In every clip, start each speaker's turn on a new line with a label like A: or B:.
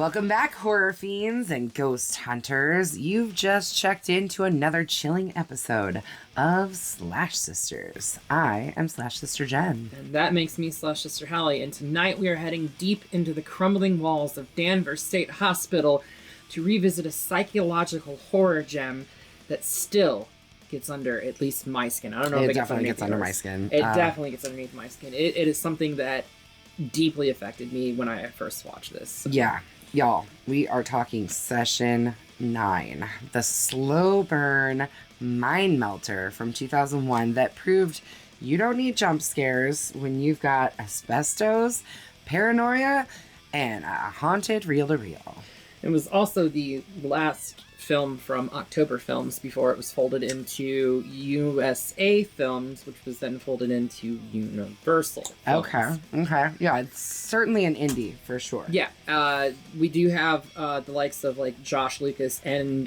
A: Welcome back, horror fiends and ghost hunters. You've just checked into another chilling episode of Slash Sisters. I am Slash Sister Jen.
B: And that makes me Slash Sister Hallie. And tonight we are heading deep into the crumbling walls of Danvers State Hospital to revisit a psychological horror gem that still gets under at least my skin. I don't know if it
A: definitely gets under my skin.
B: It definitely gets underneath my skin. It is something that deeply affected me when I first watched this.
A: Yeah. Y'all, we are talking Session 9, the slow burn mind melter from 2001 that proved you don't need jump scares when you've got asbestos, paranoia, and a haunted reel-to-reel.
B: It was also the last film from October Films before it was folded into USA Films, which was then folded into Universal Films.
A: Okay. Yeah, it's certainly an indie for sure.
B: Yeah, we do have the likes of like Josh Lucas and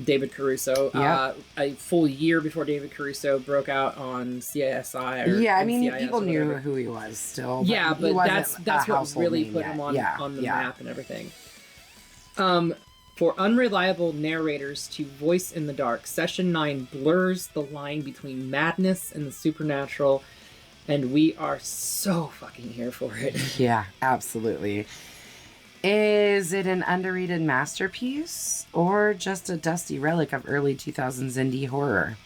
B: David Caruso.
A: Yeah.
B: A full year before David Caruso broke out on CSI.
A: Yeah, I mean,
B: NCIS
A: people knew who he was still.
B: Yeah, but that's what really put
A: yet.
B: him on the map and everything. For unreliable narrators to voice in the dark, Session 9 blurs the line between madness and the supernatural, and we are so fucking here for it.
A: Yeah, absolutely. Is it an underrated masterpiece, or just a dusty relic of early 2000s indie horror?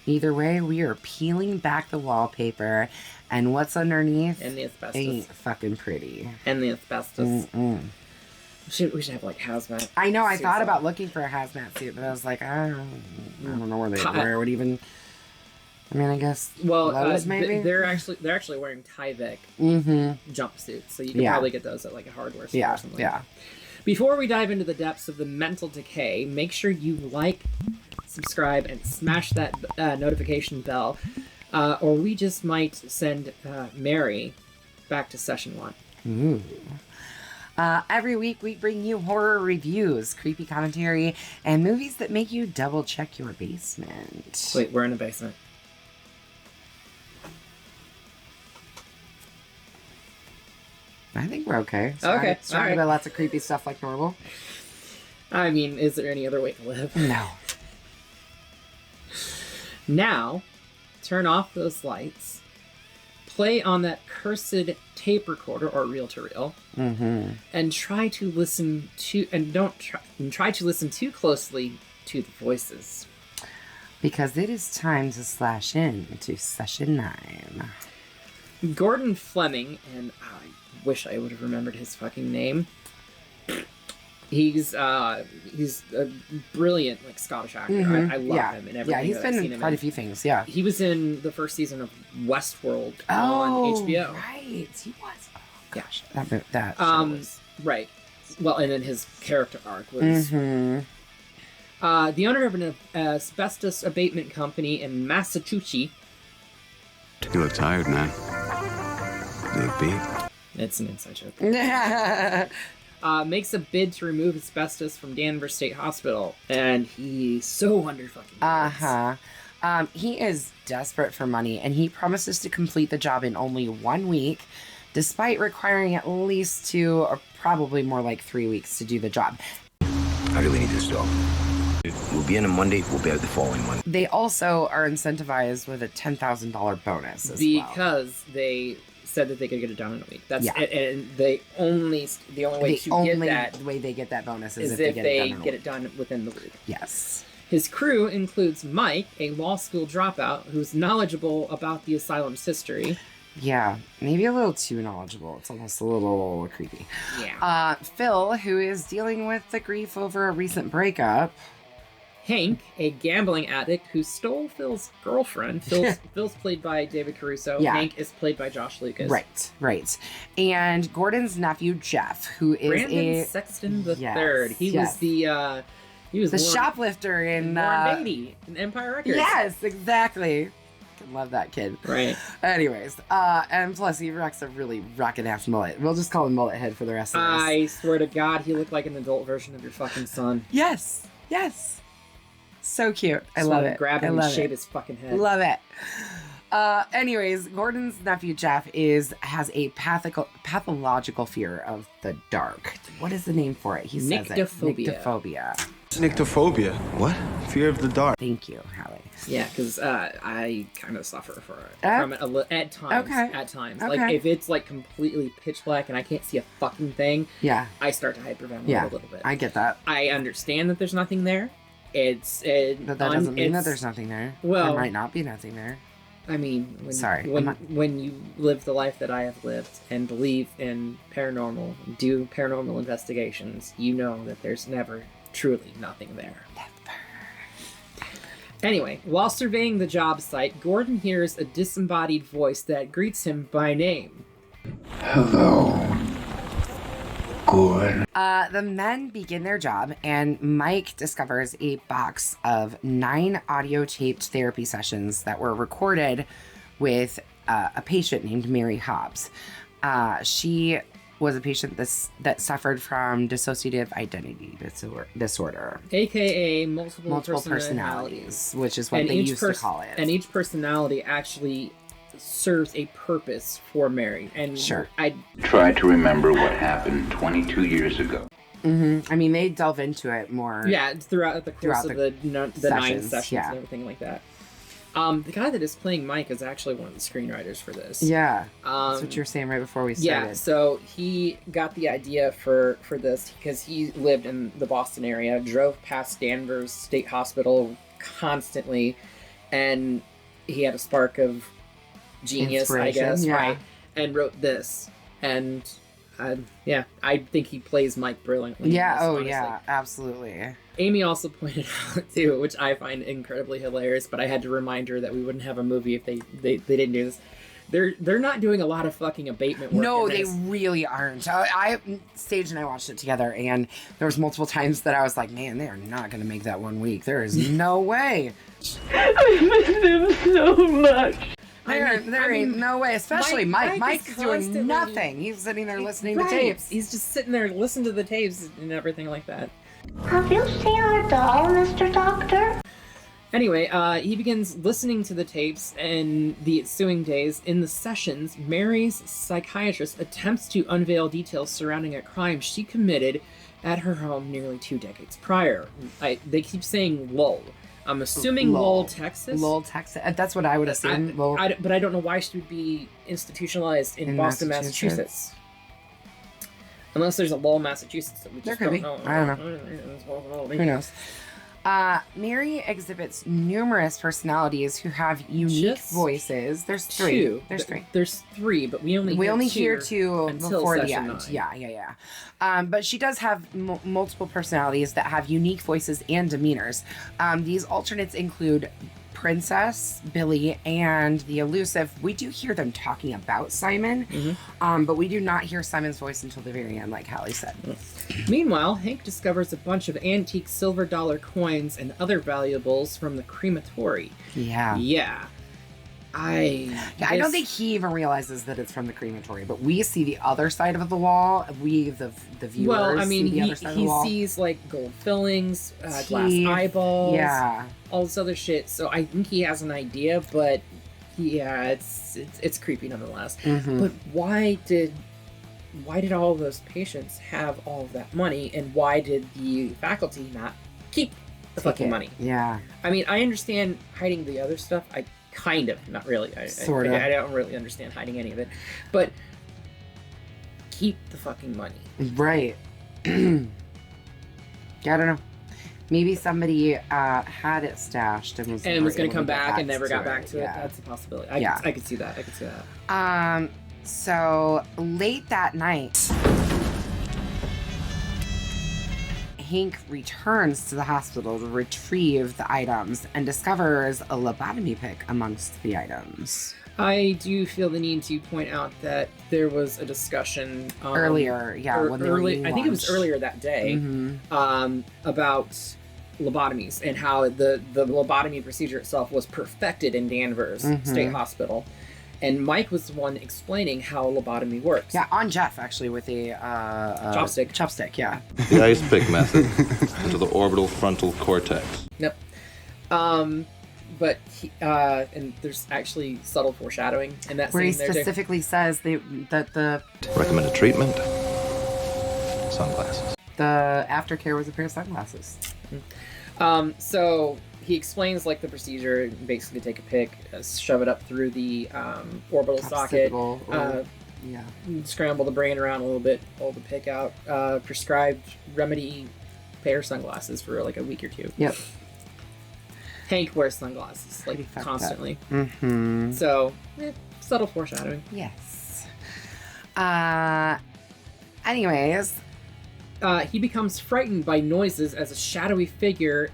A: Either way, we are peeling back the wallpaper, and what's underneath
B: And the asbestos.
A: ain't fucking pretty.
B: And the asbestos.
A: Mm-mm.
B: We should have like hazmat.
A: I know, I thought
B: suits
A: about
B: on.
A: looking for a hazmat suit, but I was like, I don't know where it would even... I mean, I guess those maybe?
B: They're actually wearing Tyvek jumpsuits, so you can probably get those at like a hardware store or something.
A: Yeah.
B: Before we dive into the depths of the mental decay, make sure you like, subscribe, and smash that notification bell, or we just might send Mary back to Session 1.
A: Ooh. Every week we bring you horror reviews, creepy commentary, and movies that make you double check your basement.
B: Wait, we're in the basement.
A: I think we're okay.
B: Okay,
A: Talking
B: all right.
A: about lots of creepy stuff like normal.
B: I mean, is there any other way to live?
A: No.
B: Now, turn off those lights, play on that cursed tape recorder or reel-to-reel, and try to listen too closely to the voices.
A: Because it is time to slash in to Session 9.
B: Gordon Fleming, and I wish I would have remembered his fucking name. He's a brilliant like Scottish actor. I love him in everything.
A: Yeah, he's
B: that
A: been
B: I've seen
A: in quite a few things. Yeah,
B: he was in the first season of Westworld on HBO.
A: Right, he was. Oh gosh,
B: Yeah.
A: that show was...
B: Right. Well, and then his character arc was. The owner of an asbestos abatement company in Massachusetts.
C: You look tired, man. You look beat.
B: It's an inside joke. Makes a bid to remove asbestos from Danvers State Hospital, and he's so under fucking
A: he is desperate for money, and he promises to complete the job in only 1 week, despite requiring at least 2 or probably more like 3 weeks to do the job.
D: I really need this job. We'll be in on Monday, we'll be out the following Monday.
A: They also are incentivized with a $10,000 bonus as well.
B: Because they said that they could get it done in a week. That's and the only way
A: they get that bonus is
B: if they
A: get
B: it done within the week.
A: Yes.
B: His crew includes Mike, a law school dropout who's knowledgeable about the asylum's history.
A: Yeah, maybe a little too knowledgeable. It's almost a little creepy.
B: Yeah.
A: Phil, who is dealing with the grief over a recent breakup.
B: Hank, a gambling addict who stole Phil's girlfriend. Phil's played by David Caruso.
A: Yeah.
B: Hank is played by Josh Lucas.
A: Right. And Gordon's nephew, Jeff, who is
B: Brandon Sexton III.
A: Yes,
B: He was the
A: the shoplifter in
B: Warren Beatty in Empire Records.
A: Yes, exactly. I love that kid.
B: Right.
A: Anyways, and plus he rocks a really rockin' ass mullet. We'll just call him Mullet Head for the rest of this.
B: I swear to God, he looked like an adult version of your fucking son.
A: Yes. So cute. I love it.
B: Grab him and shave his fucking head.
A: Love it. Anyways, Gordon's nephew Jeff has a pathological fear of the dark. What is the name for it? He says
B: Nyctophobia.
A: Nyctophobia.
E: Nyctophobia. What? Fear of the dark.
A: Thank you, Hallie.
B: Yeah, because I kind of suffer from it at times.
A: Okay.
B: At times,
A: Okay.
B: like if it's like completely pitch black and I can't see a fucking thing,
A: Yeah.
B: I start to hyperventilate
A: Yeah.
B: a little bit.
A: I get that.
B: I understand that there's nothing there.
A: But that doesn't mean that there's nothing there.
B: Well,
A: there might not be nothing there.
B: I mean, when you live the life that I have lived and believe in paranormal, do paranormal investigations, you know that there's never truly nothing there. Anyway, while surveying the job site, Gordon hears a disembodied voice that greets him by name.
F: Hello, Gordon.
A: The men begin their job, and Mike discovers a box of 9 audio-taped therapy sessions that were recorded with a patient named Mary Hobbs. She was a patient that suffered from dissociative identity disorder.
B: AKA multiple
A: personalities, which is what they used to call it.
B: And each personality actually serves a purpose for Mary. And
A: sure.
B: I
F: tried to remember what happened 22 years ago.
A: Mm-hmm. I mean, they delve into it more.
B: Yeah, throughout the course of the 9 sessions
A: yeah.
B: and everything like that. The guy that is playing Mike is actually one of the screenwriters for this.
A: Yeah, that's what you were saying right before we started.
B: Yeah, so he got the idea for this because he lived in the Boston area, drove past Danvers State Hospital constantly, and he had a spark of genius, I guess,
A: yeah.
B: right? And wrote this. And I think he plays Mike brilliantly.
A: Yeah,
B: honestly.
A: Yeah, absolutely.
B: Amy also pointed out, too, which I find incredibly hilarious, but I had to remind her that we wouldn't have a movie if they didn't do this. They're not doing a lot of fucking abatement work.
A: No,
B: in
A: they
B: this.
A: really aren't. Sage and I watched it together, and there was multiple times that I was like, man, they are not going to make that 1 week. There is no way.
G: I miss them so much.
A: There ain't no way, especially Mike.
B: Mike's
A: Mike's doing nothing. He's sitting there listening to tapes.
B: He's just sitting there listening to the tapes and everything like that.
G: Have you seen our doll, Mr. Doctor?
B: Anyway, he begins listening to the tapes and the ensuing days. In the sessions, Mary's psychiatrist attempts to unveil details surrounding a crime she committed at her home nearly 2 decades prior. They keep saying Lowell. I'm assuming Lowell, Texas.
A: Lowell, Texas. That's what I would assume.
B: But I don't know why she would be institutionalized in Boston, Massachusetts. Unless there's a Lowell, Massachusetts that we just don't know.
A: I don't know. Who knows? Mary exhibits numerous personalities who have unique voices. There's 3.
B: There's 3, but we only hear 2
A: before the end.
B: 9.
A: Yeah. But she does have multiple personalities that have unique voices and demeanors. These alternates include Princess, Billy, and the elusive. We do hear them talking about Simon, but we do not hear Simon's voice until the very end, like Hallie said.
B: Meanwhile, Hank discovers a bunch of antique silver dollar coins and other valuables from the crematory.
A: Yeah. I don't think he even realizes that it's from the crematory, but we see the other side of the wall. We, the viewers,
B: well, I mean,
A: see the other side of the wall.
B: He sees like gold fillings, glass eyeballs, all this other shit. So I think he has an idea, but it's creepy nonetheless. But why did all those patients have all of that money, and why did the faculty not keep the fucking money?
A: Yeah.
B: I mean, I understand hiding the other stuff. Kind of, not really. I don't really understand hiding any of it. But keep the fucking money.
A: Right. Yeah, I don't know. Maybe somebody had it stashed and was
B: going to come back and never got back to it.
A: Yeah.
B: That's a possibility. I could see that.
A: So late that night, Hank returns to the hospital to retrieve the items and discovers a lobotomy pick amongst the items.
B: I do feel the need to point out that there was a discussion
A: earlier, when they were eating
B: I think it was earlier that day, about lobotomies and how the lobotomy procedure itself was perfected in Danvers State Hospital. And Mike was the one explaining how lobotomy works.
A: Yeah, on Jeff, actually, with a
B: chopstick.
A: Chopstick, yeah.
H: The ice pick method into the orbital frontal cortex.
B: Yep. but he, and there's actually subtle foreshadowing in that
A: Where he
B: scene there, too.
A: specifically says that the
E: Recommended treatment? Sunglasses.
A: aftercare was a pair of sunglasses.
B: So he explains like the procedure. Basically, take a pick, shove it up through the orbital socket,
A: Occipital, or- yeah.
B: scramble the brain around a little bit, pull the pick out. Prescribed remedy pair of sunglasses for like a week or two.
A: Yep.
B: Hank wears sunglasses like
A: Pretty fucked
B: constantly.
A: Mm-hmm.
B: So subtle foreshadowing.
A: Yes. Anyways,
B: He becomes frightened by noises as a shadowy figure.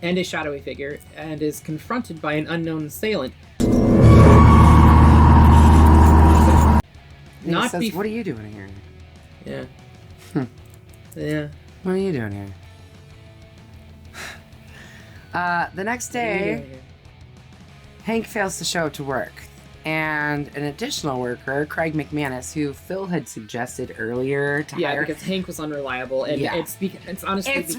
B: And a shadowy figure, and is confronted by an unknown assailant.
A: he
B: Not
A: says,
B: bef-
A: "What are you doing here?
B: Yeah. Yeah.
A: What are you doing here?" The next day, Hank fails to show up to work, and an additional worker, Craig McManus, who Phil had suggested earlier to hire.
B: Because Hank was unreliable, and
A: Yeah.
B: it's honestly
A: It's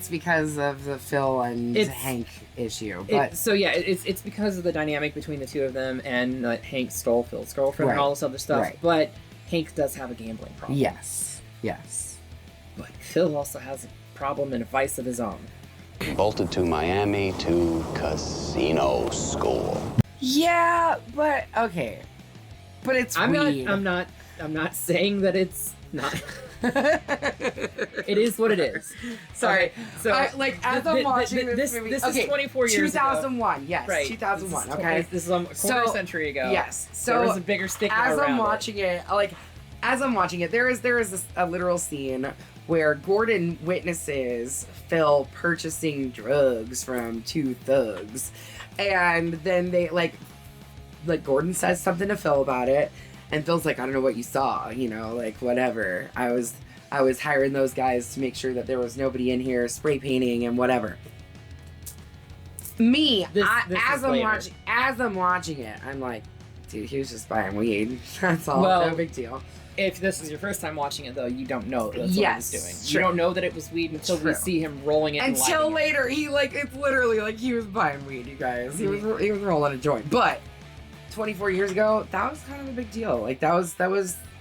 A: because of the Phil and Hank issue. But
B: it's because of the dynamic between the two of them, and Hank stole Phil's girlfriend and
A: Right.
B: all this other stuff.
A: Right.
B: But Hank does have a gambling problem.
A: yes.
B: But Phil also has a problem and a vice of his own.
C: Bolted to Miami to casino school.
A: Yeah, but okay. But it's weed.
B: I'm not saying that it's not. It is what it is.
A: Sorry.
B: Okay, so
A: as I'm watching this movie,
B: this
A: okay,
B: is 24 years
A: 2001,
B: ago.
A: yes,
B: Right.
A: 2001.
B: This is
A: Okay,
B: this is a quarter century ago.
A: Yes. So
B: there was a bigger stigma
A: as
B: around
A: I'm watching it, there is a literal scene where Gordon witnesses Phil purchasing drugs from two thugs, and then they like Gordon says something to Phil about it, and Phil's like, "I don't know what you saw, like whatever. I was hiring those guys to make sure that there was nobody in here spray painting and whatever." As I'm watching it, I'm like, dude, he was just buying weed. That's all.
B: Well,
A: no big deal.
B: If this is your first time watching it, though, you don't know that's
A: Yes,
B: what he was doing.
A: true.
B: You don't know that it was weed until we
A: True.
B: see him rolling it. and
A: Until
B: lighting it.
A: later, it's literally like he was buying weed, you guys. He was rolling a joint. But 24 years ago, that was kind of a big deal. Like that was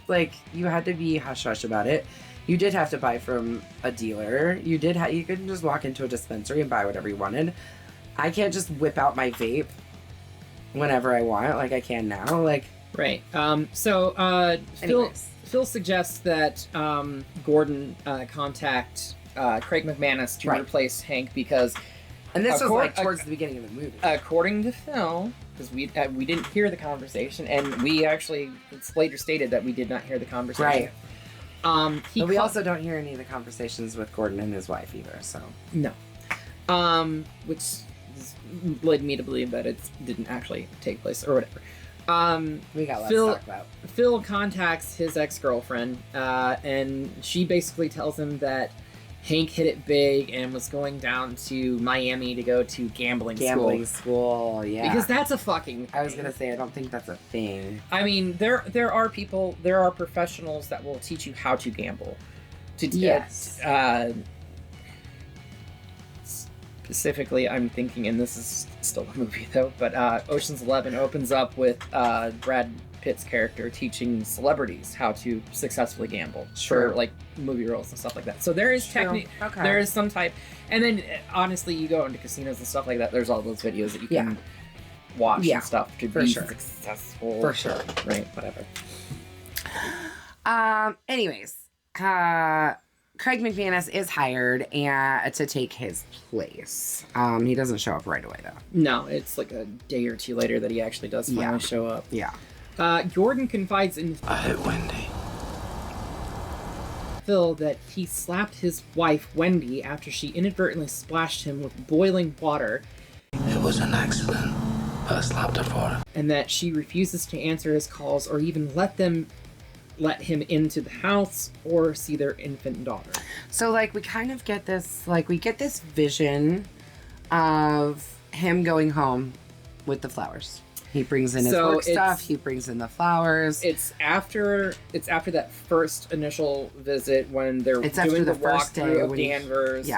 A: like you had to be hush hush about it. You did have to buy from a dealer. You couldn't just walk into a dispensary and buy whatever you wanted. I can't just whip out my vape whenever I want, like I can now. Like
B: Right. Phil suggests that Gordon contact Craig McManus to
A: Right.
B: replace Hank because,
A: and this was like towards
B: ac-
A: the beginning of the movie.
B: according to Phil, because we didn't hear the conversation, and it's later stated that we did not hear the conversation.
A: Right. But we
B: call-
A: also don't hear any of the conversations with Gordon and his wife either, so.
B: No. Which led me to believe that it didn't actually take place or whatever.
A: We got lots
B: Phil-
A: to talk about.
B: Phil contacts his ex-girlfriend, and she basically tells him that Hank hit it big and was going down to Miami to go to gambling
A: School, yeah.
B: Because that's a fucking
A: I was
B: thing.
A: gonna say, I don't think that's a thing.
B: I mean, there are professionals that will teach you how to gamble.
A: Yes.
B: Specifically, I'm thinking, and this is still a movie though, but Ocean's 11 opens up with Brad Pitt's character teaching celebrities how to successfully gamble
A: Sure.
B: for like movie roles and stuff like that. So there is
A: True. Okay.
B: there is some type, and then honestly, you go into casinos and stuff like that. There's all those videos that you can watch
A: Yeah,
B: and stuff to
A: for
B: be
A: sure.
B: successful.
A: For sure.
B: Right. Whatever.
A: Anyways, Craig McManus is hired to take his place. He doesn't show up right away though.
B: No, it's like a day or two later that he actually does finally show up.
A: Yeah.
B: Gordon confides in
E: I hit Wendy.
B: Phil that he slapped his wife, Wendy, after she inadvertently splashed him with boiling water,
E: It was an accident. I slapped her for it.
B: and that she refuses to answer his calls or even let him into the house or see their infant daughter.
A: So like we kind of get this vision of him going home with the flowers. He brings in his work stuff. He brings in the flowers.
B: It's after that first initial visit when they're doing the walkthrough of Danvers.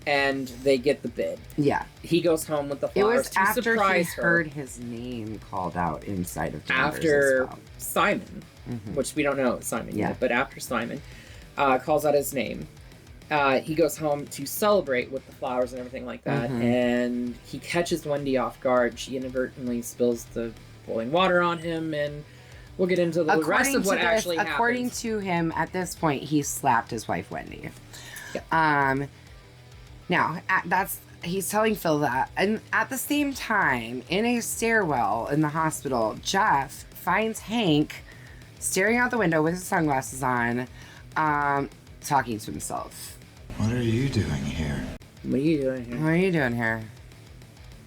B: And they get the bid. Yeah. He goes home with the flowers to surprise her. It was after he
A: heard his name called out inside of Danvers
B: after
A: as well.
B: Simon, which we don't know Simon yet, but after Simon calls out his name, he goes home to celebrate with the flowers and everything like that, and he catches Wendy off guard. She inadvertently spills the boiling water on him, and we'll get into the rest of what actually happens.
A: According to him, at this point, he slapped his wife, Wendy. Yeah. Now, he's telling Phil that, and at the same time, in a stairwell in the hospital, Jeff finds Hank staring out the window with his sunglasses on, talking to himself.
H: What are you doing here?
B: What are you doing here?
A: What are you doing here?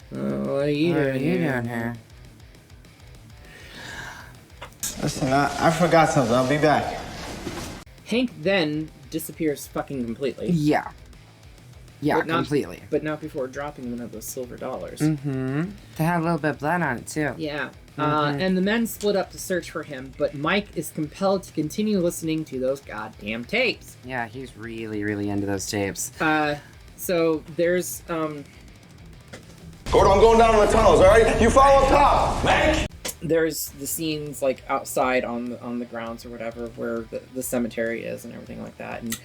B: What are you doing here?
H: Listen, I forgot something. I'll be back.
B: Hank then disappears fucking completely.
A: Yeah. Yeah, completely.
B: But not before dropping one of those silver dollars.
A: They had a little bit of blood on it, too.
B: Yeah. And the men split up to search for him, but Mike is compelled to continue listening to those goddamn tapes.
A: Yeah, he's really, really into those tapes.
B: So there's,
I: Gordo, I'm going down in the tunnels, all right? You follow up top, Mike!
B: There's the scenes, like, outside on the grounds or whatever, where the cemetery is and everything like that, and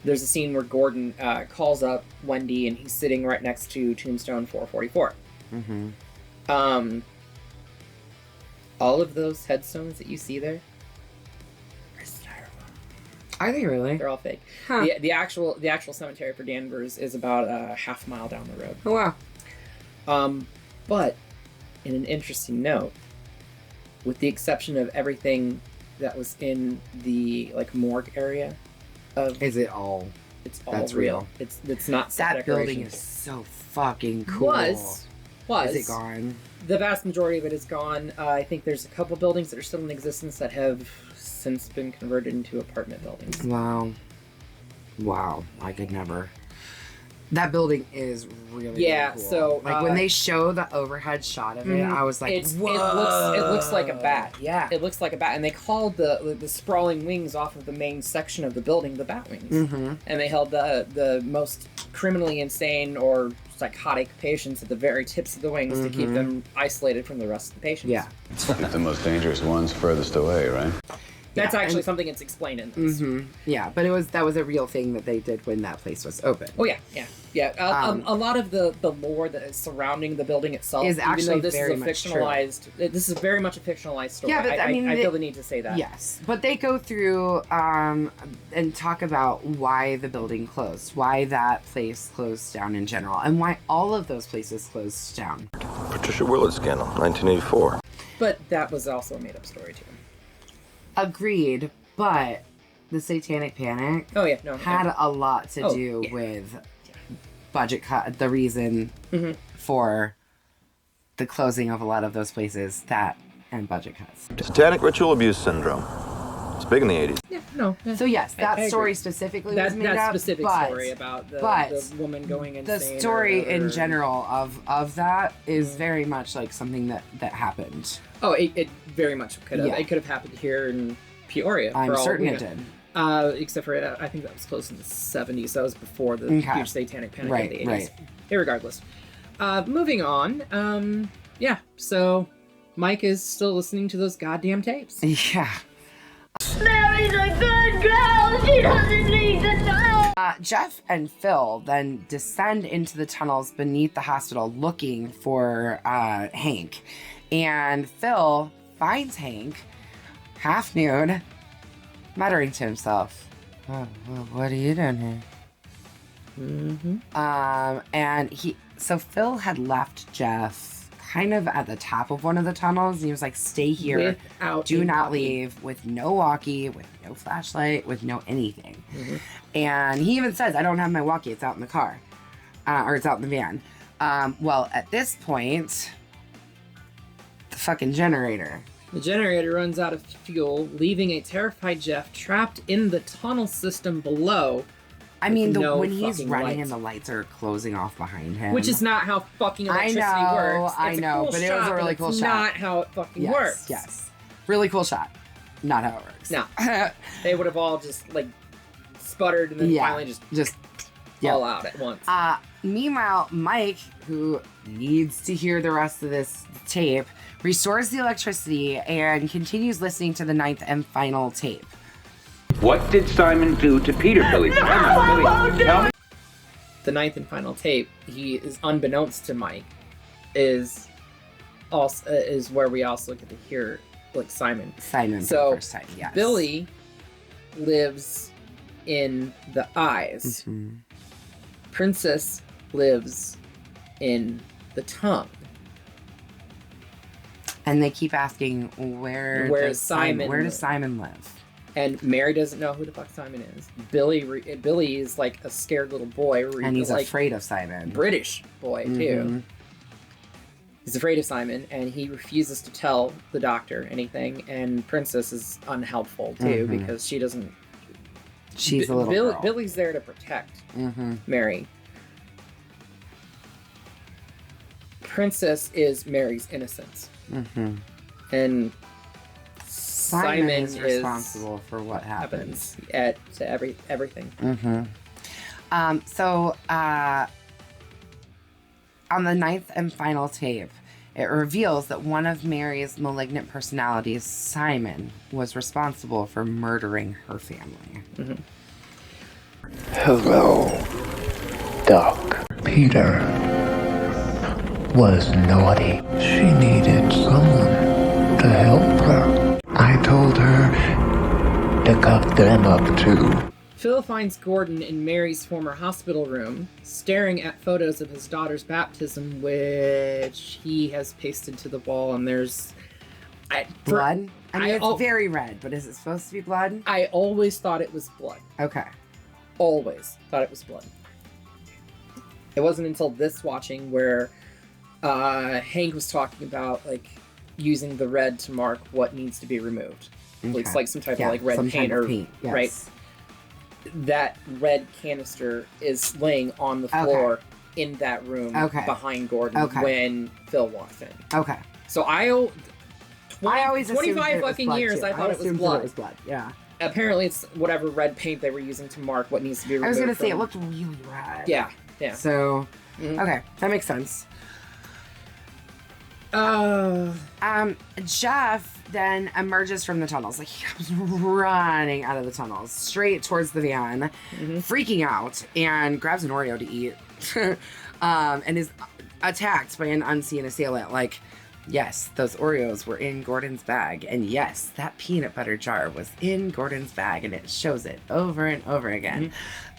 B: there's a scene where Gordon calls up Wendy, and he's sitting right next to Tombstone 444. All of those headstones that you see there are styrofoam.
A: Are they really?
B: They're all fake.
A: Huh.
B: The actual cemetery for Danvers is about a half mile down the road.
A: Oh, wow.
B: But in an interesting note, with the exception of everything that was in the morgue area.
A: Is it all?
B: It's all real. It's not set
A: that
B: decoration.
A: Building is so fucking cool.
B: Was
A: is it gone?
B: The vast majority of it is gone. I think there's a couple buildings that are still in existence that have since been converted into apartment buildings.
A: Wow. I could never. That building is really, really cool.
B: So
A: when they show the overhead shot of it, I was like, whoa.
B: It looks like a bat.
A: Yeah.
B: It looks like a bat. And they called the sprawling wings off of the main section of the building the bat wings. And they held the most criminally insane or psychotic patients at the very tips of the wings to keep them isolated from the rest of the patients.
A: Yeah.
C: The most dangerous ones furthest away, right?
B: That's actually something that's explained in this.
A: Yeah, but that was a real thing that they did when that place was open.
B: Oh yeah. A lot of the lore that is surrounding the building itself
A: is actually
B: this
A: very
B: is a
A: much
B: fictionalized.
A: True.
B: This is very much a fictionalized story.
A: Yeah, but I
B: feel the need to say that.
A: Yes, but they go through and talk about why the building closed, why that place closed down in general, and why all of those places closed down.
I: Patricia Willard scandal, 1984.
B: But that was also a made-up story too.
A: Agreed, but the Satanic Panic had a lot to do with budget cut, the reason for the closing of a lot of those places, and budget cuts.
I: Satanic ritual abuse syndrome. It's big in the 80s.
B: Yeah, no.
A: So yes, that story specifically was made up.
B: That specific story about the woman going insane.
A: The story in general of that is very much like something that happened.
B: Oh, it very much could have. Yeah. It could have happened here in Peoria.
A: I'm certain it did.
B: Except for, I think that was close in the 70s. That was before the huge Satanic Panic in the 80s. Right. Irregardless. Moving on. So Mike is still listening to those goddamn tapes.
A: Yeah.
G: Mary's a good girl. She doesn't need to know.
A: Jeff and Phil then descend into the tunnels beneath the hospital looking for Hank. And Phil finds Hank half nude, muttering to himself, what are you doing here? And so Phil had left Jeff kind of at the top of one of the tunnels. He was like, stay here, do not leave, with no walkie, with no flashlight, with no anything. And he even says, I don't have my walkie, it's out in the car, or it's out in the van. Well, at this point, the fucking generator.
B: The generator runs out of fuel, leaving a terrified Jeff trapped in the tunnel system below
A: I mean,
B: no
A: when he's
B: fucking
A: running
B: lights.
A: and the lights are closing off behind him.
B: Which is not how fucking electricity works.
A: I
B: It's a
A: know,
B: cool
A: but it
B: shot,
A: was a really
B: but
A: cool
B: it's
A: shot.
B: not how it fucking works.
A: Yes. Really cool shot. Not how it works.
B: No. They would have all just, like, sputtered and then finally just fall out at once.
A: Meanwhile, Mike, who needs to hear the rest of this tape, restores the electricity and continues listening to the 9th and final tape.
F: What did Simon do to Peter, Billy? Come on, Billy. Tell me.
B: The 9th and final tape, he is unbeknownst to Mike, is where we also get to hear, like, Simon.
A: Simon for
B: so
A: the first time, yes.
B: Billy lives in the eyes.
A: Mm-hmm.
B: Princess lives in the tongue.
A: And they keep asking, where does Simon live?
B: And Mary doesn't know who the fuck Simon is. Billy is like a scared little boy.
A: And he's
B: like,
A: afraid of Simon.
B: British boy, too. He's afraid of Simon, and he refuses to tell the doctor anything. And Princess is unhelpful, too, because she doesn't...
A: She's a little girl.
B: Billy's there to protect Mary. Princess is Mary's innocence. And Simon
A: is responsible for what happens.
B: to everything.
A: So, on the 9th and final tape, it reveals that one of Mary's malignant personalities, Simon, was responsible for murdering her family.
E: Hello, Doc. Peter was naughty. She needed someone to help her. I told her to cuff them up too.
B: Phil finds Gordon in Mary's former hospital room, staring at photos of his daughter's baptism, which he has pasted to the wall, and there's...
A: blood? I mean, it's very red, but is it supposed to be blood?
B: I always thought it was blood.
A: Okay.
B: Always thought it was blood. It wasn't until this watching where Hank was talking about, like, using the red to mark what needs to be removed.
A: Okay.
B: It's like some type of, like, red paint or...
A: Yes.
B: Right? That red canister is laying on the floor in that room behind Gordon when Phil walks in.
A: Okay.
B: So I always 25 fucking years I thought it was blood.
A: It was blood. Yeah.
B: Apparently it's whatever red paint they were using to mark what needs to be removed.
A: I was gonna say it looked really red.
B: Yeah. Yeah.
A: So okay, that makes sense. Jeff then emerges from the tunnels. Like, he comes running out of the tunnels, straight towards the van, freaking out, and grabs an Oreo to eat. And is attacked by an unseen assailant. Like, yes, those Oreos were in Gordon's bag. And yes, that peanut butter jar was in Gordon's bag. And it shows it over and over again.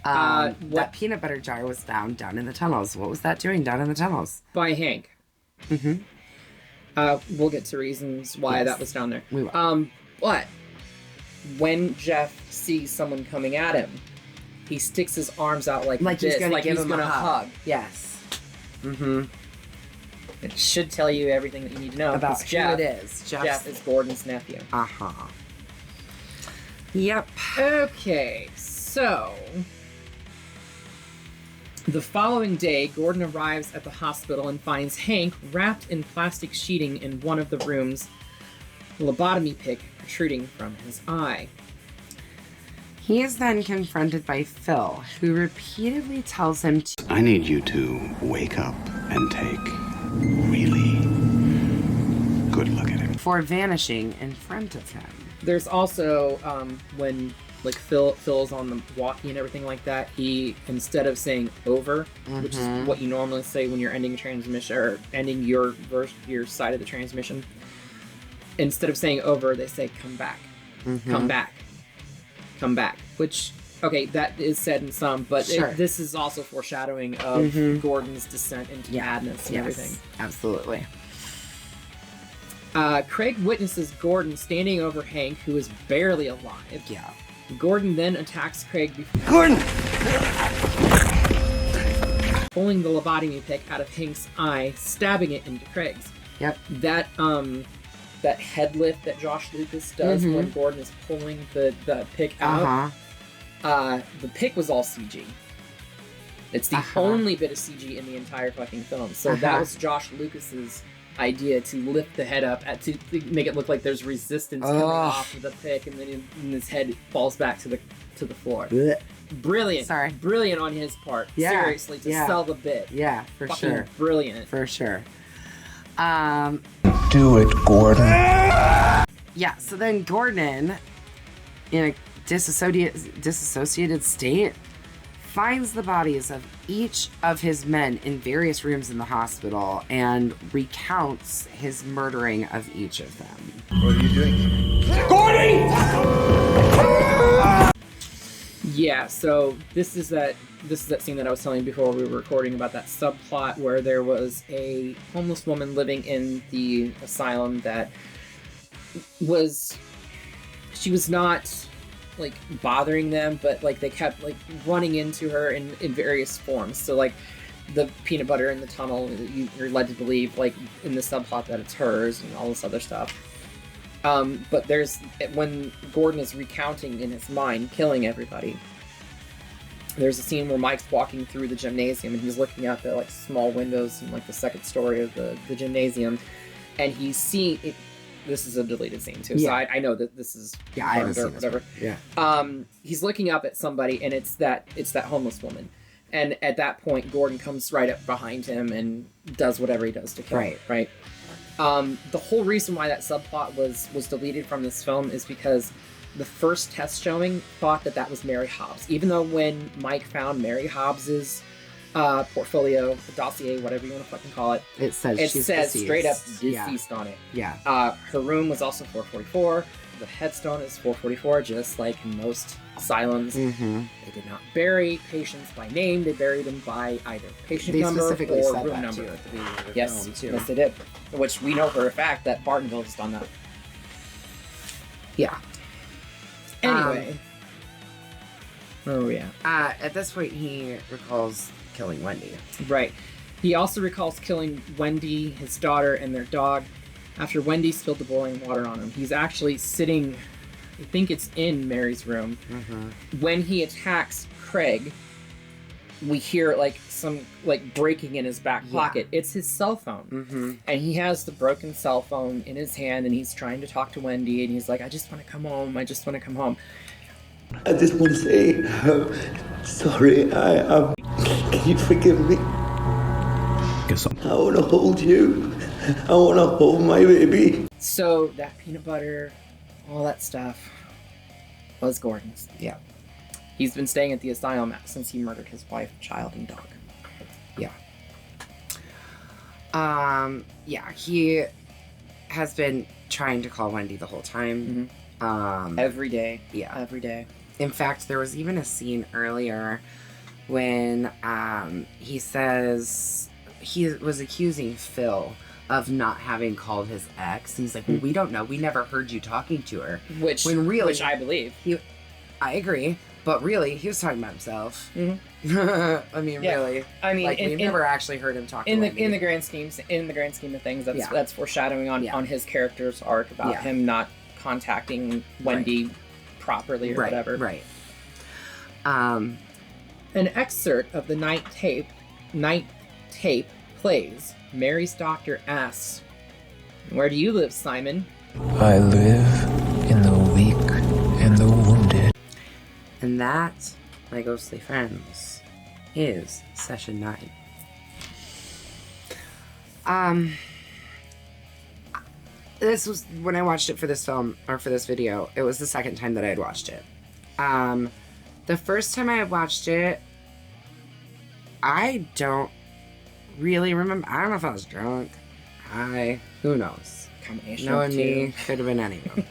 A: That peanut butter jar was found down in the tunnels. What was that doing down in the tunnels?
B: By Hank. We'll get to reasons why that was down there.
A: We will.
B: But when Jeff sees someone coming at him, he sticks his arms out like this,
A: he's gonna give him a
B: hug.
A: Yes.
B: It should tell you everything that you need to know
A: About
B: Jeff,
A: who it is.
B: Jeff is Gordon's nephew.
A: Yep.
B: Okay, so the following day, Gordon arrives at the hospital and finds Hank wrapped in plastic sheeting in one of the rooms, a lobotomy pick protruding from his eye.
A: He is then confronted by Phil, who repeatedly tells him to...
C: I need you to wake up and take really good look at him.
A: ...for vanishing in front of him.
B: There's also, when like Phil's on the walkie and everything like that, he, instead of saying over, which is what you normally say when you're ending a transmission or ending your side of the transmission, instead of saying over, they say come back, come back, come back. Which, okay, that is said in some, but this is also foreshadowing of Gordon's descent into madness and everything.
A: Absolutely.
B: Craig witnesses Gordon standing over Hank, who is barely alive.
A: Yeah.
B: Gordon then attacks Craig before
C: Gordon!
B: pulling the lobotomy pick out of Hank's eye, stabbing it into Craig's.
A: Yep.
B: That head lift that Josh Lucas does when Gordon is pulling the pick out, The pick was all CG. It's the only bit of CG in the entire fucking film. So that was Josh Lucas's idea, to lift the head up, to make it look like there's resistance coming off of the pick, and then his head falls back to the floor. Blech. Brilliant.
A: Sorry.
B: Brilliant on his part.
A: Yeah.
B: Seriously, to sell the bit.
A: Yeah, for
B: fucking
A: sure.
B: Brilliant.
A: For sure.
E: Do it, Gordon.
A: Yeah, so then Gordon, in a disassociated state, finds the bodies of each of his men in various rooms in the hospital and recounts his murdering of each of them.
C: What are you doing?
B: Yeah, so this is that scene that I was telling you before we were recording about that subplot where there was a homeless woman living in the asylum that she was not like bothering them, but like they kept like running into her in various forms. So like the peanut butter in the tunnel, you're led to believe like in the subplot that it's hers and all this other stuff. But when Gordon is recounting in his mind killing everybody, there's a scene where Mike's walking through the gymnasium and he's looking out the like small windows in like the second story of the gymnasium, and he's seeing it. This is a deleted scene too, so I know that this is
A: I haven't seen
B: whatever.
A: This one. Yeah.
B: He's looking up at somebody, and it's that homeless woman. And at that point, Gordon comes right up behind him and does whatever he does to kill him. Right. The whole reason why that subplot was deleted from this film is because the first test showing thought that was Mary Hobbs. Even though when Mike found Mary Hobbs's portfolio, dossier, whatever you want to fucking call it,
A: it says
B: deceased. Straight up deceased on it.
A: Yeah.
B: Her room was also 444. The headstone is 444, just like in most asylums.
A: Mm-hmm.
B: They did not bury patients by name. They buried them by either patient
A: They
B: number
A: specifically
B: or
A: said
B: room
A: that
B: number.
A: too at the beginning of the
B: Yes,
A: film, too.
B: yes, they did. Which we know for a fact that Bartonville has done that.
A: Yeah.
B: Anyway, where were we at?
A: At this point, he recalls killing Wendy.
B: Right. He also recalls killing Wendy, his daughter, and their dog after Wendy spilled the boiling water on him. He's actually sitting, I think it's in Mary's room.
A: Mm-hmm.
B: When he attacks Craig, we hear like some like breaking in his back pocket. It's his cell phone.
A: Mm-hmm.
B: And he has the broken cell phone in his hand, and he's trying to talk to Wendy, and he's like, I just want to come home. I just want to come home.
J: I just want to say, sorry, can you forgive me?
C: Guess so.
J: I want to hold you. I want to hold my baby.
B: So that peanut butter, all that stuff was Gordon's.
A: Yeah.
B: He's been staying at the asylum since he murdered his wife, child, and dog.
A: Yeah. Yeah, he has been trying to call Wendy the whole time.
B: Mm-hmm. Every day.
A: Yeah.
B: Every day.
A: In fact, there was even a scene earlier when he says he was accusing Phil of not having called his ex. He's like, well, we don't know. We never heard you talking to her.
B: Which I believe.
A: I agree. But really, he was talking about himself.
B: Mm-hmm.
A: I mean, really.
B: I mean,
A: like, we've never actually heard him talk to Wendy.
B: in the grand scheme of things, that's foreshadowing on his character's arc about him not contacting Wendy properly or whatever.
A: Right.
B: An excerpt of the night tape plays. Mary's doctor asks, "Where do you live, Simon?"
E: I live in the weak and the wounded.
A: And that, my ghostly friends, is session 9. This was when I watched it for this film, or for this video. It was the second time that I had watched it. The first time I had watched it, I don't really remember. I don't know if I was drunk. Who knows?
B: Combination
A: Knowing
B: of
A: me, could have been anyone.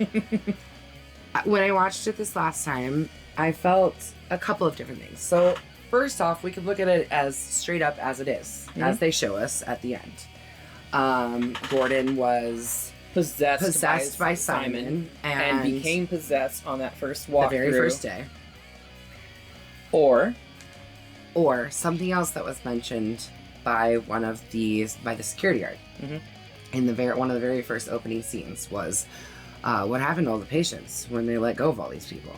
A: When I watched it this last time, I felt a couple of different things. So, first off, we could look at it as straight up as it is, as they show us at the end. Gordon was possessed by Simon
B: and became possessed on that first walk
A: the very first day.
B: Or
A: something else that was mentioned by the security guard in one of the very first opening scenes was what happened to all the patients when they let go of all these people.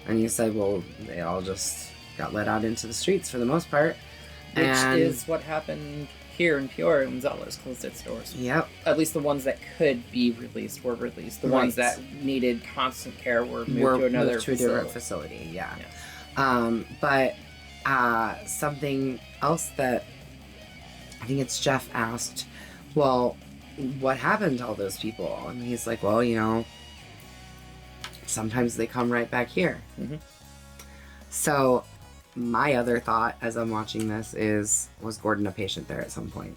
A: And he said, well, they all just got let out into the streets for the most part.
B: Which
A: and
B: is what happened here in Peoria when Zellers closed its doors.
A: Yep.
B: At least the ones that could be released were released. The ones that needed constant care were moved to another
A: moved to
B: facility.
A: a different facility. Yeah. But something else that I think it's Jeff asked, well, what happened to all those people? And he's like, well, you know, sometimes they come right back here.
B: Mm-hmm.
A: So my other thought as I'm watching this is, was Gordon a patient there at some point?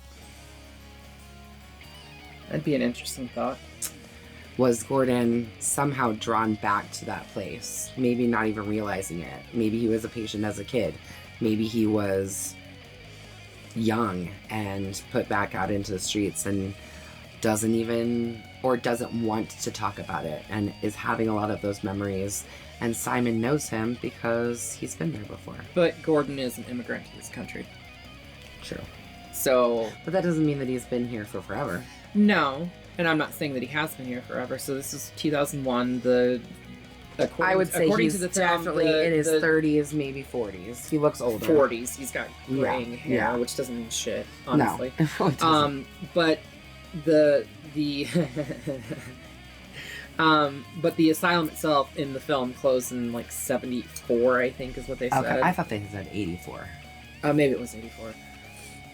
B: That'd be an interesting thought.
A: Was Gordon somehow drawn back to that place? Maybe not even realizing it. Maybe he was a patient as a kid. Maybe he was young and put back out into the streets and doesn't want to talk about it and is having a lot of those memories. And Simon knows him because he's been there before.
B: But Gordon is an immigrant to this country.
A: True.
B: So...
A: But that doesn't mean that he's been here for forever.
B: No. And I'm not saying that he has been here forever. So this is 2001.
A: I would say he's
B: to the film,
A: definitely in his 30s, maybe 40s. He looks older.
B: 40s. He's got graying hair, which doesn't mean shit, honestly.
A: No, it doesn't.
B: But but the asylum itself in the film closed in like 74, I think is what they said.
A: Okay, I thought they said 84.
B: Maybe it was 84.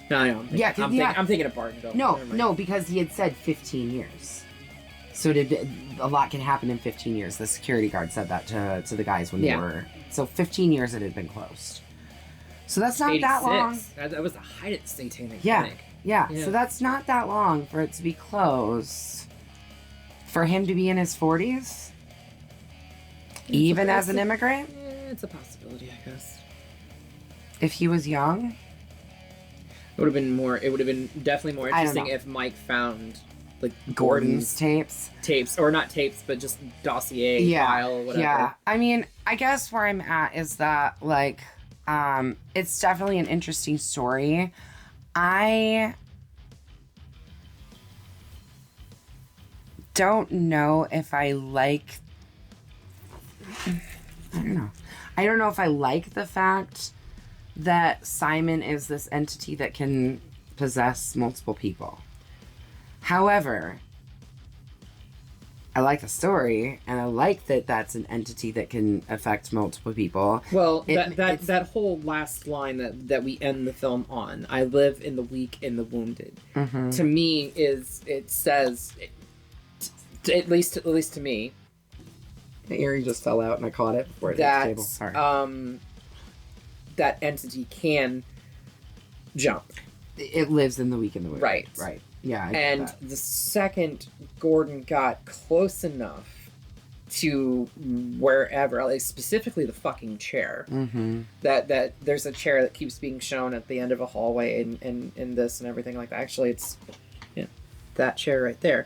B: No, I'm thinking of Bartonville.
A: No, because he had said 15 years. So a lot can happen in 15 years. The security guard said that to the guys when they were... So 15 years it had been closed. So that's not
B: 86.
A: that long.
B: That was the height of the satanic
A: panic.
B: Yeah.
A: So that's not that long for it to be closed. For him to be in his 40s? Even as an immigrant?
B: It's a possibility, I guess.
A: If he was young?
B: It would have been definitely more interesting if Mike found like
A: Gordon's tapes,
B: or not tapes, but just dossier file or whatever.
A: Yeah. I mean, I guess where I'm at is that like, it's definitely an interesting story. I don't know if I like... I don't know if I like the fact that Simon is this entity that can possess multiple people. However, I like the story, and I like that that's an entity that can affect multiple people.
B: Well, that whole last line that we end the film on, I live in the weak and the wounded, to me it says, at least to me,
A: the earring just fell out and I caught it before it hit the table. Sorry.
B: That entity can jump.
A: It lives in the weak and the wounded. Right. Yeah.
B: And the second Gordon got close enough to wherever, like specifically the fucking chair, that there's a chair that keeps being shown at the end of a hallway in this and everything like that. Actually, it's that chair right there.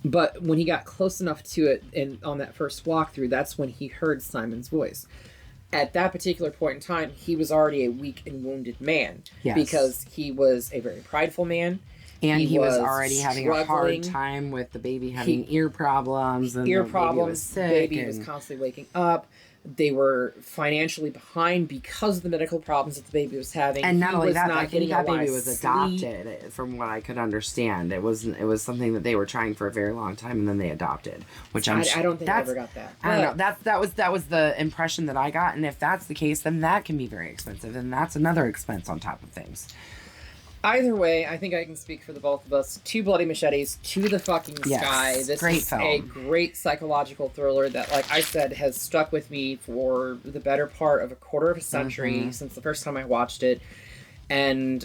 B: But when he got close enough to it on that first walkthrough, that's when he heard Simon's voice. At that particular point in time, he was already a weak and wounded man. Yes. Because he was a very prideful man.
A: And he was already having a hard time with the baby having ear problems. And
B: ear
A: the
B: problems.
A: Baby was sick.
B: Baby was constantly waking up. They were financially behind because of the medical problems that the baby was having.
A: And not only that, I think that baby was adopted, from what I could understand. It was something that they were trying for a very long time, and then they adopted. Which I don't think I ever got that. I don't know. That was the impression that I got, and if that's the case, then that can be very expensive, and that's another expense on top of things.
B: Either way, I think I can speak for the both of us. 2 Bloody Machetes to the fucking sky. This is a great psychological thriller that, like I said, has stuck with me for the better part of a quarter of a century since the first time I watched it. And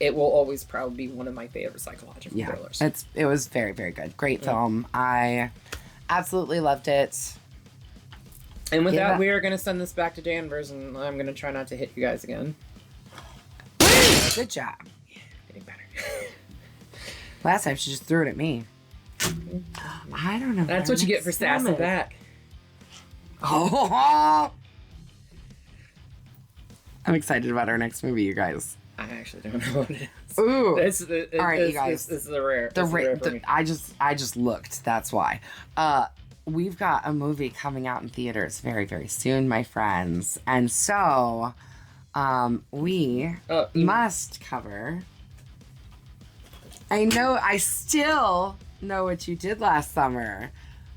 B: it will always probably be one of my favorite psychological thrillers.
A: It was very, very good. Great film. I absolutely loved it.
B: And with that, we are going to send this back to Danvers, and I'm going to try not to hit you guys again.
A: Good job.
B: Getting better.
A: Last time she just threw it at me. I don't know.
B: That's what you get for sassing back.
A: Oh! I'm excited about our next movie, you guys.
B: I actually don't know what it is.
A: Ooh!
B: All
A: right, you guys.
B: This is the rare.
A: I just looked. That's why. we've got a movie coming out in theaters very, very soon, my friends. And so we must cover... I still know what you did last summer,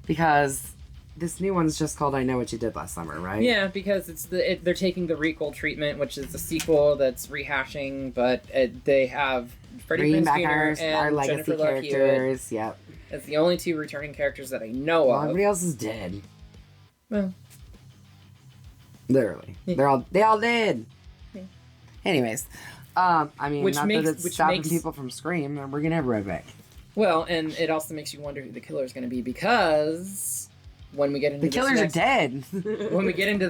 A: because this new one's just called I Know What You Did Last Summer, right?
B: Yeah, because they're taking the Recall treatment, which is a sequel that's rehashing, but they have Freddie Prinze Jr. and
A: our legacy
B: Jennifer Love
A: characters.
B: Hewitt.
A: Yep.
B: It's the only two returning characters that I know of.
A: Everybody else is dead.
B: Well,
A: literally,
B: yeah.
A: they all dead. Yeah. Anyways, I mean,
B: which
A: not
B: makes,
A: that it's stopping people from Scream, and we're gonna have right back.
B: Well, and it also makes you wonder who the killer is going to be, because when we get into
A: the killers are dead.
B: when we get into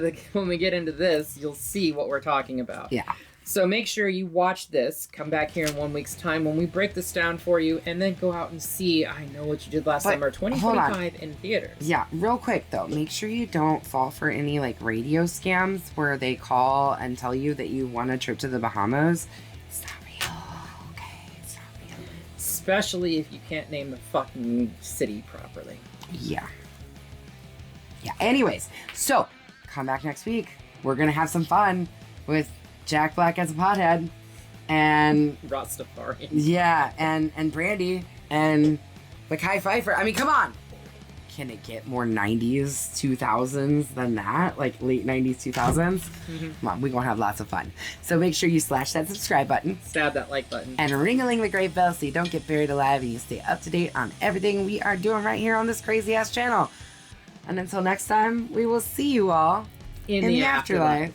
B: this, you'll see what we're talking about.
A: Yeah.
B: So make sure you watch this. Come back here in 1 week's time when we break this down for you, and then go out and see I Know What You Did Last Summer 2025 in theaters.
A: Yeah, real quick though, make sure you don't fall for any like radio scams where they call and tell you that you won a trip to the Bahamas. It's not real. Okay, it's not real.
B: Especially if you can't name the fucking city properly.
A: Yeah. Yeah. Anyways, so come back next week. We're gonna have some fun with Jack Black as a pothead, and
B: Rastafari.
A: Yeah, and Brandy and Mekhi Phifer. I mean, come on. Can it get more 90s, 2000s than that? Like late 90s, 2000s? Mm-hmm. Come on, we're gonna have lots of fun. So make sure you slash that subscribe button.
B: Stab that like button.
A: And ring-a-ling the great bell so you don't get buried alive and you stay up to date on everything we are doing right here on this crazy-ass channel. And until next time, we will see you all in the afterlife.